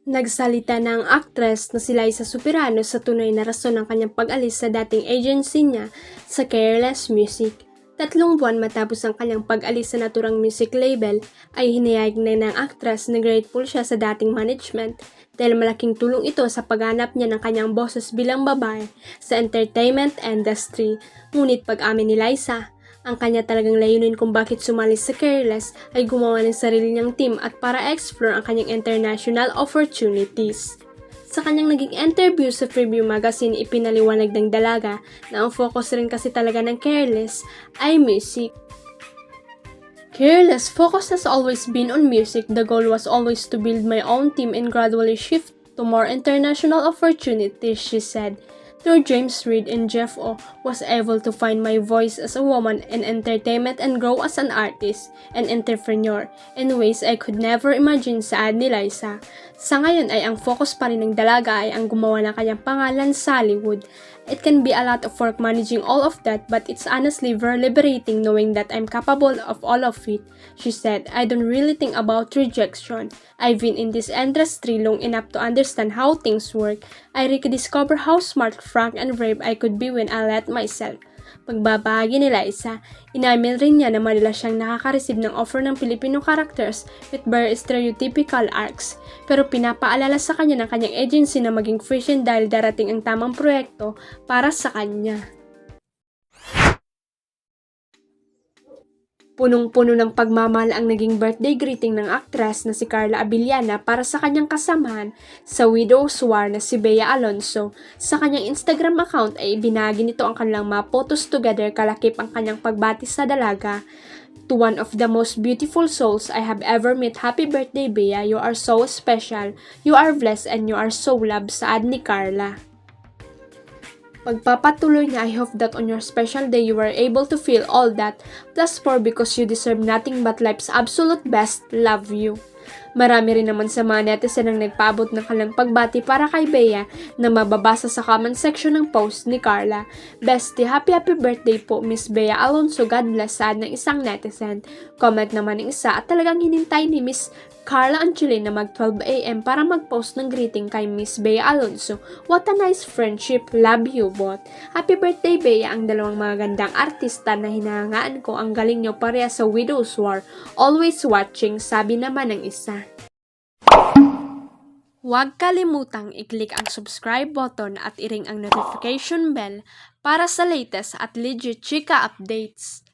Nagsalita na ang aktres na si Liza Soberano sa tunay na rason ng kanyang pag-alis sa dating agency niya sa Careless Music. 3 buwan matapos ang kanyang pag-alis sa naturang music label ay hinayag na ng aktres na grateful siya sa dating management dahil malaking tulong ito sa paghanap niya ng kanyang boses bilang babae sa entertainment industry. Ngunit pag-amin ni Liza, ang kanya talagang layunin kung bakit sumali sa Careless ay gumawa ng sarili niyang team at para explore ang kanyang international opportunities. Sa kanyang naging interview sa Preview Magazine, ipinaliwanag ng dalaga na ang focus rin kasi talaga ng Careless ay music. Careless focus has always been on music. The goal was always to build my own team and gradually shift to more international opportunities, she said. Through James Reid and Jeff O, was able to find my voice as a woman in entertainment and grow as an artist and entrepreneur in ways I could never imagine, saad ni Liza. Sa ngayon ay ang focus pa rin ng dalaga ay ang gumawa ng kanyang pangalan sa Hollywood. It can be a lot of work managing all of that, but it's honestly very liberating knowing that I'm capable of all of it, she said. I don't really think about rejection. I've been in this industry long enough to understand how things work. I rediscover how smart, frank, and brave I could be when I let myself. Pagbabahagi ni Liza, inamin rin niya na madalas siyang nakaka-receive ng offer ng Filipino characters with very stereotypical arcs. Pero pinapaalala sa kanya ng kanyang agency na maging patient dahil darating ang tamang proyekto para sa kanya. Punong-puno ng pagmamahal ang naging birthday greeting ng aktres na si Carla Abiliana para sa kanyang kasamahan sa widow's war na si Bea Alonzo. Sa kanyang Instagram account ay ibinahagi nito ang kanilang mga photos together kalakip ang kanyang pagbati sa dalaga. To one of the most beautiful souls I have ever met, happy birthday Bea, you are so special, you are blessed and you are so loved, saad ni Carla. Pagpapatuloy niya, I hope that on your special day you were able to feel all that, plus 4 because you deserve nothing but life's absolute best, love you. Marami rin naman sa mga netizen ang nagpaabot ng kanilang pagbati para kay Bea na mababasa sa comment section ng post ni Carla. Bestie, happy birthday po Miss Bea Alonzo, God bless, saad ng isang netizen. Comment naman ng isa at talagang hinintay ni Miss Carla Angelina mag 12 AM para mag-post ng greeting kay Miss Bea Alonzo. What a nice friendship, love you both. Happy birthday Bea, ang dalawang magagandang artista na hinahangaan ko, ang galing nyo pareha sa widow's war. Always watching, sabi naman ng isa. Huwag kalimutang i-click ang subscribe button at i-ring ang notification bell para sa latest at legit chika updates.